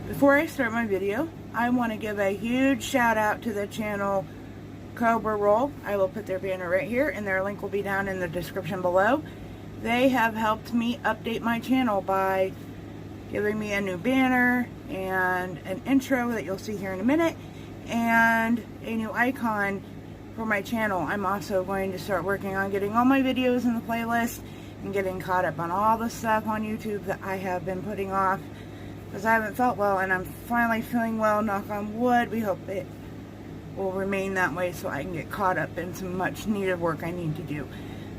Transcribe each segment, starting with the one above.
Before I start my video, I want to give a huge shout out to the channel COBRA Roll. I will put their banner right here and their link will be down in the description below. They have helped me update my channel by giving me a new banner and an intro that you'll see here in a minute and a new icon for my channel. I'm also going to start working on getting all my videos in the playlist and getting caught up on all the stuff on YouTube that I have been putting off because I haven't felt well, and I'm finally feeling well, knock on wood. We hope it will remain that way so I can get caught up in some much needed work I need to do.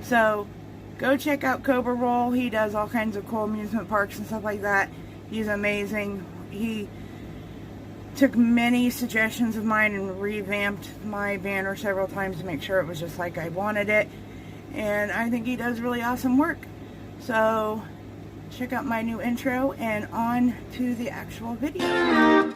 So go check out COBRA Roll. He does all kinds of cool amusement parks and stuff like that. He's amazing. He took many suggestions of mine and revamped my banner several times to make sure it was just like I wanted it. And I think he does really awesome work. So check out my new intro and on to the actual video.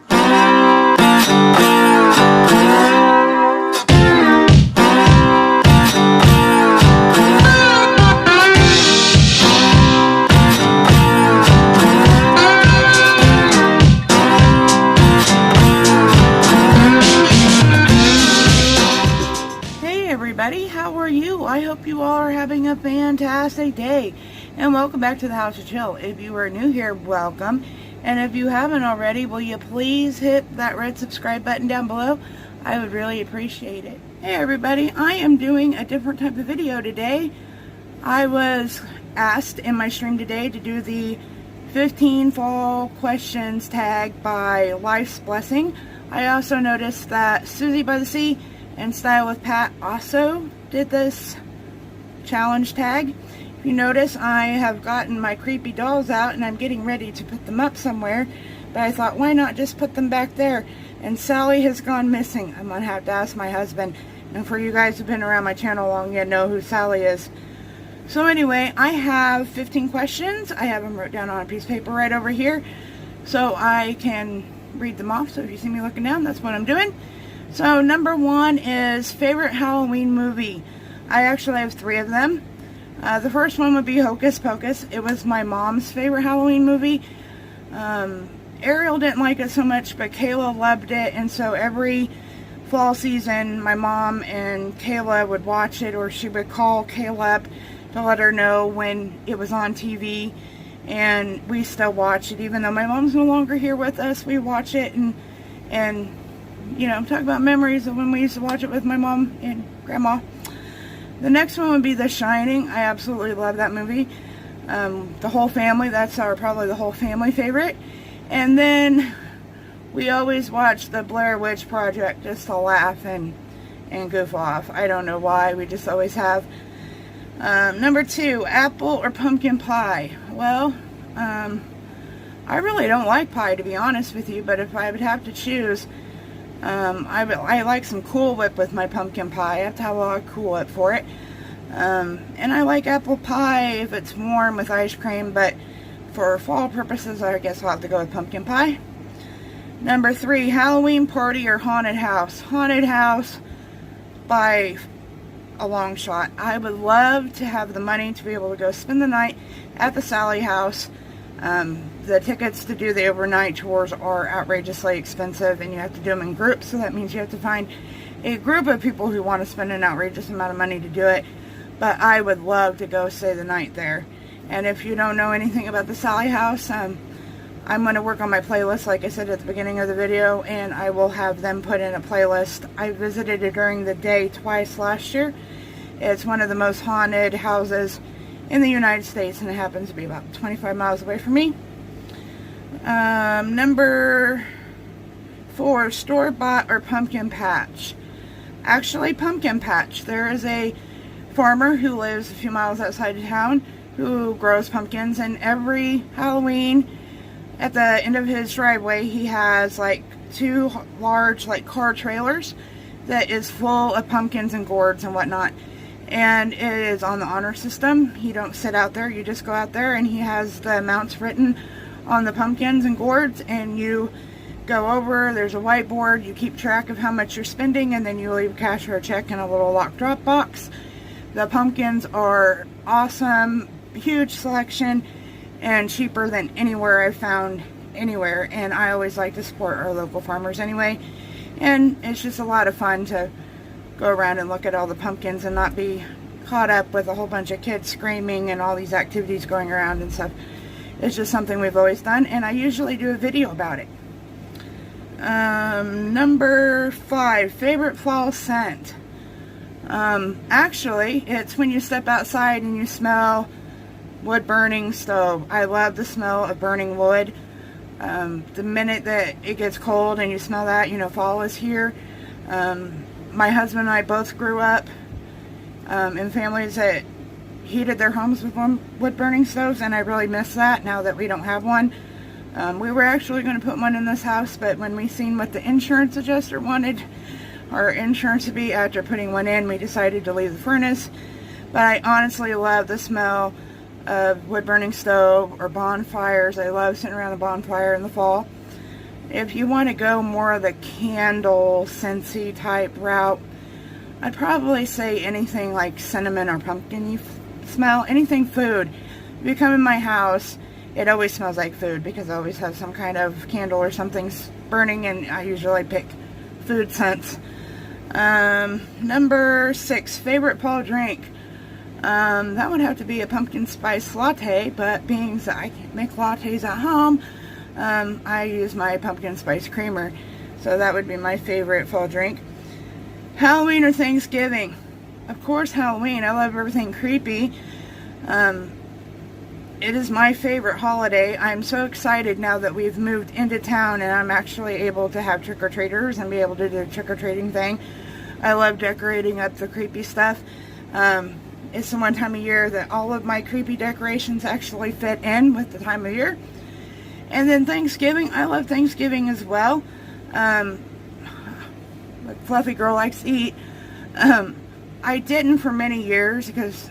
How are you? I hope you all are having a fantastic day, and welcome back to the House of Chill. If you are new here, welcome, and if you haven't already, will you please hit that red subscribe button down below? I would really appreciate it. Hey everybody, I am doing a different type of video today. I was asked in my stream today to do the 15 fall questions tag by Life's Blessing. I also noticed that Susie by the Sea and Style with Pat also did this challenge tag. If you notice, I have gotten my creepy dolls out and I'm getting ready to put them up somewhere, but I thought, why not just put them back there? And Sally has gone missing. I'm gonna have to ask my husband, and for you guys who've been around my channel long, you know who Sally is. So anyway, I have 15 questions. I have them wrote down on a piece of paper right over here so I can read them off. So if you see me looking down, that's what I'm doing. So number one is favorite Halloween movie. I actually have 3 of them. The first one would be Hocus Pocus. It was my mom's favorite Halloween movie. Ariel didn't like it so much, but Kayla loved it, and so every fall season my mom and Kayla would watch it, or she would call Kayla up to let her know when it was on TV, and we still watch it. Even though my mom's no longer here with us, we watch it and you know, talk about memories of when we used to watch it with my mom and grandma. The next one would be The Shining. I absolutely love that movie. The whole family, that's probably the whole family favorite. And then we always watch the Blair Witch Project just to laugh and goof off. I don't know why, we just always have. Number 2, apple or pumpkin pie. Well, I really don't like pie, to be honest with you, but if I would have to choose, I like some Cool Whip with my pumpkin pie. I have to have a lot of Cool Whip for it. And I like apple pie if it's warm with ice cream, but for fall purposes, I guess I'll have to go with pumpkin pie. Number 3, Halloween party or haunted house. Haunted house by a long shot. I would love to have the money to be able to go spend the night at the Sally house. The tickets to do the overnight tours are outrageously expensive, and you have to do them in groups, so that means you have to find a group of people who want to spend an outrageous amount of money to do it. But I would love to go stay the night there. And if you don't know anything about the Sally house, I'm going to work on my playlist like I said at the beginning of the video, and I will have them put in a playlist. I visited it during the day twice last year. It's one of the most haunted houses in the United States, and it happens to be about 25 miles away from me. Number 4, store-bought or pumpkin patch. Actually, pumpkin patch. There is a farmer who lives a few miles outside of town who grows pumpkins, and every Halloween at the end of his driveway he has like 2 large like car trailers that is full of pumpkins and gourds and whatnot. And it is on the honor system. You don't sit out there, you just go out there, and he has the amounts written on the pumpkins and gourds, and you go over, there's a whiteboard, you keep track of how much you're spending, and then you leave cash or a check in a little locked drop box. The pumpkins are awesome, huge selection, and cheaper than anywhere I've found anywhere, and I always like to support our local farmers anyway, and it's just a lot of fun to go around and look at all the pumpkins and not be caught up with a whole bunch of kids screaming and all these activities going around and stuff. It's just something we've always done, and I usually do a video about it. Number 5, favorite fall scent. Actually, it's when you step outside and you smell wood burning stove. I love the smell of burning wood. The minute that it gets cold and you smell that, you know fall is here. My husband and I both grew up in families that heated their homes with wood burning stoves, and I really miss that now that we don't have one. We were actually going to put one in this house, but when we seen what the insurance adjuster wanted our insurance to be after putting one in, we decided to leave the furnace. But I honestly love the smell of wood burning stove or bonfires. I love sitting around the bonfire in the fall. If you want to go more of the candle scentsy type route, I'd probably say anything like cinnamon or pumpkin smell, anything food. If you come in my house, it always smells like food because I always have some kind of candle or something burning, and I usually pick food scents. Number 6, favorite fall drink. That would have to be a pumpkin spice latte, but being that I can't make lattes at home, I use my pumpkin spice creamer. So that would be my favorite fall drink. Halloween or Thanksgiving? Of course Halloween. I love everything creepy. It is my favorite holiday. I'm so excited now that we've moved into town and I'm actually able to have trick-or-treaters and be able to do the trick-or-treating thing. I love decorating up the creepy stuff. It's the one time of year that all of my creepy decorations actually fit in with the time of year. And then Thanksgiving, I love Thanksgiving as well. Like Fluffy Girl likes to eat. I didn't for many years because,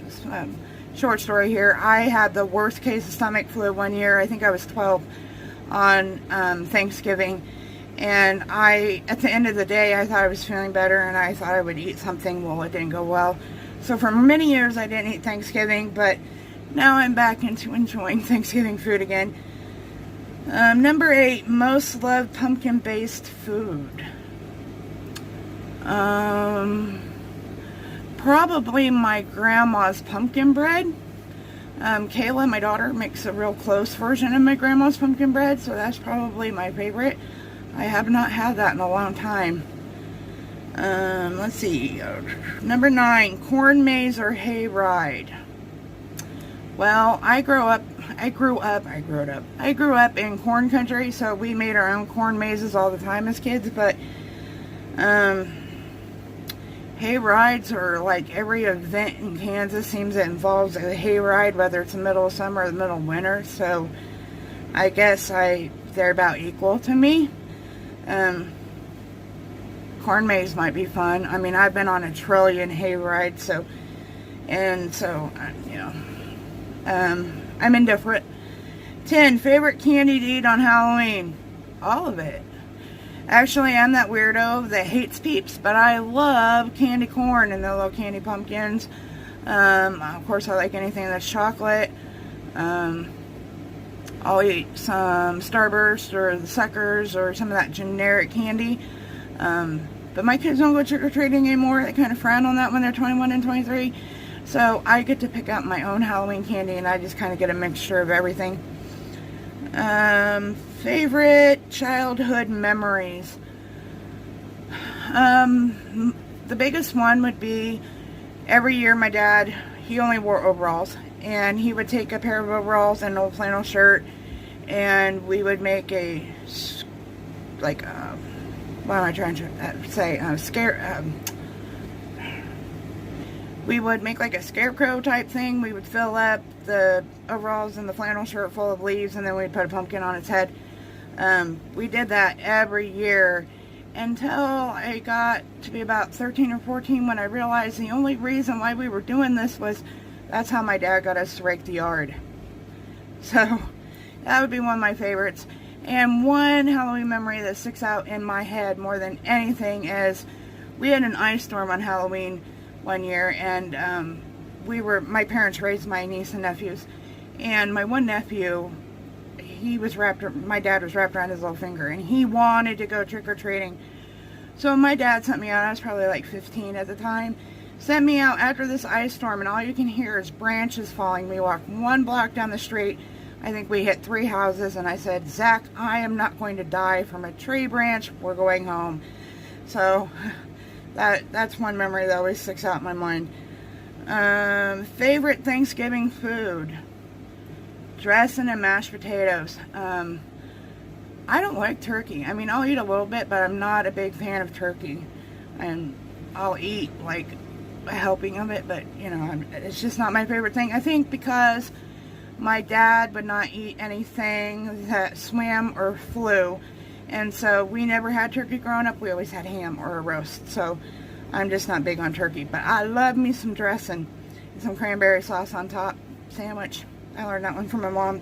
short story here, I had the worst case of stomach flu one year. I think I was 12 on Thanksgiving. And at the end of the day, I thought I was feeling better and I thought I would eat something. Well, it didn't go well. So for many years, I didn't eat Thanksgiving, but now I'm back into enjoying Thanksgiving food again. Number 8, most loved pumpkin-based food. Probably my grandma's pumpkin bread. Kayla, my daughter, makes a real close version of my grandma's pumpkin bread, so that's probably my favorite. I have not had that in a long time. Let's see. Number 9, corn maze or hayride. Well, I grew up in corn country, so we made our own corn mazes all the time as kids, but hayrides are like every event in Kansas seems that involves a hayride, whether it's the middle of summer or the middle of winter, so I guess they're about equal to me. Corn maze might be fun. I mean, I've been on a trillion hayrides, so you know, I'm indifferent. 10, favorite candy to eat on Halloween. All of it. Actually, I'm that weirdo that hates Peeps, but I love candy corn and the little candy pumpkins. Of course, I like anything that's chocolate. I'll eat some Starburst or the Suckers or some of that generic candy. But my kids don't go trick-or-treating anymore. They kind of frown on that when they're 21 and 23. So I get to pick out my own Halloween candy, and I just kind of get a mixture of everything. Favorite childhood memories. The biggest one would be every year my dad, he only wore overalls, and he would take a pair of overalls and an old flannel shirt, and we would make we would make like a scarecrow type thing. We would fill up the overalls and the flannel shirt full of leaves, and then we'd put a pumpkin on its head. We did that every year until I got to be about 13 or 14 when I realized the only reason why we were doing this was that's how my dad got us to rake the yard. So that would be one of my favorites. And one Halloween memory that sticks out in my head more than anything is we had an ice storm on Halloween one year, and my parents raised my niece and nephews, and my one nephew, my dad was wrapped around his little finger, and he wanted to go trick-or-treating. So my dad sent me out. I was probably like 15 at the time. Sent me out after this ice storm, and all you can hear is branches falling. We walked 1 block down the street. I think we hit 3 houses, and I said, Zach, I am not going to die from a tree branch. We're going home. So that's one memory that always sticks out in my mind. Favorite Thanksgiving food? Dressing and mashed potatoes. I don't like turkey. I mean, I'll eat a little bit, but I'm not a big fan of turkey. And I'll eat like a helping of it, but you know, it's just not my favorite thing. I think because my dad would not eat anything that swam or flew, and so we never had turkey growing up. We always had ham or a roast. So I'm just not big on turkey, but I love me some dressing and some cranberry sauce on top sandwich. I learned that one from my mom.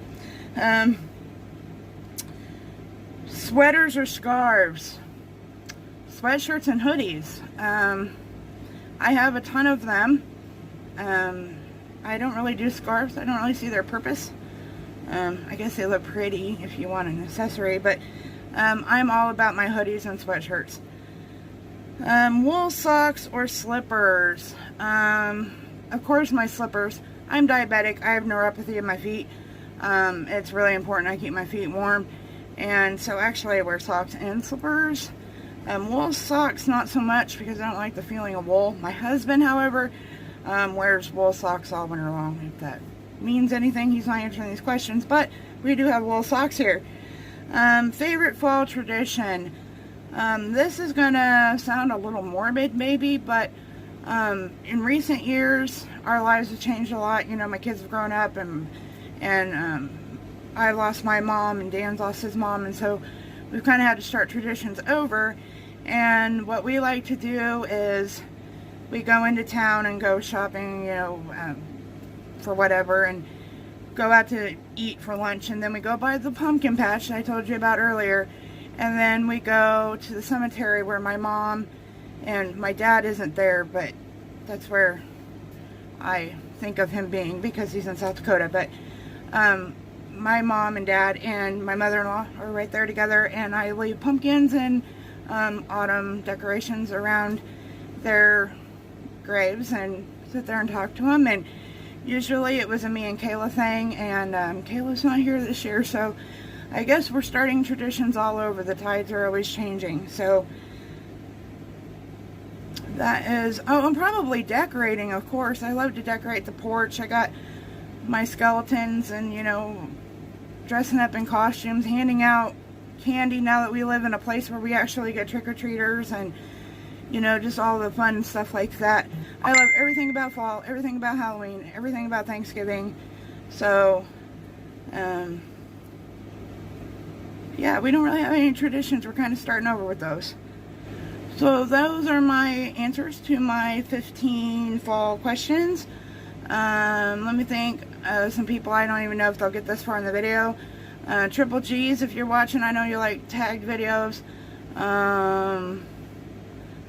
Sweaters or scarves? Sweatshirts and hoodies. I have a ton of them. I don't really do scarves. I don't really see their purpose. I guess they look pretty if you want an accessory, but I'm all about my hoodies and sweatshirts. Wool socks or slippers? Of course my slippers. I'm diabetic. I have neuropathy in my feet. It's really important I keep my feet warm, and so actually I wear socks and slippers. Wool socks not so much because I don't like the feeling of wool. My husband, however, wears wool socks all winter long. If that means anything, he's not answering these questions, but we do have wool socks here. Favorite fall tradition? This is gonna sound a little morbid maybe, but in recent years our lives have changed a lot. You know, my kids have grown up, and I lost my mom, and Dan's lost his mom, and so we've kind of had to start traditions over. And what we like to do is we go into town and go shopping, you know, for whatever, and go out to eat for lunch, and then we go by the pumpkin patch that I told you about earlier, and then we go to the cemetery where my mom and my dad isn't there, but that's where I think of him being because he's in South Dakota. But my mom and dad and my mother-in-law are right there together, and I leave pumpkins and autumn decorations around their graves and sit there and talk to them. And usually it was a me and Kayla thing, and Kayla's not here this year, so I guess we're starting traditions all over. The tides are always changing. So that is, oh, I'm probably decorating, of course. I love to decorate the porch. I got my skeletons and, you know, dressing up in costumes, handing out candy now that we live in a place where we actually get trick-or-treaters, and you know, just all the fun stuff like that. I love everything about fall, everything about Halloween, everything about Thanksgiving. So yeah, we don't really have any traditions. We're kind of starting over with those. So those are my answers to my 15 fall questions. Let me think. Some people, I don't even know if they'll get this far in the video. Triple G's, if you're watching, I know you like tagged videos.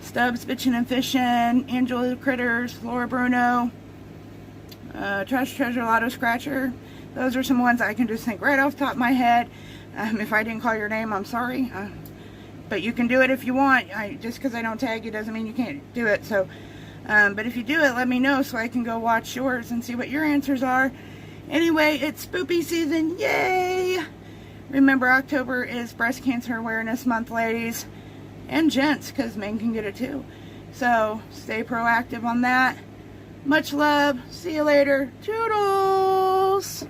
Stubbs Bitchin' and Fishin', Angela Critters, Laura Bruno, Trash Treasure Lotto Scratcher. Those are some ones I can just think right off the top of my head. If I didn't call your name, I'm sorry. But you can do it if you want. Just because I don't tag you doesn't mean you can't do it. So, but if you do it, let me know so I can go watch yours and see what your answers are. Anyway, it's spoopy season. Yay! Remember, October is Breast Cancer Awareness Month, ladies. And gents, because men can get it too. So, stay proactive on that. Much love. See you later. Toodles!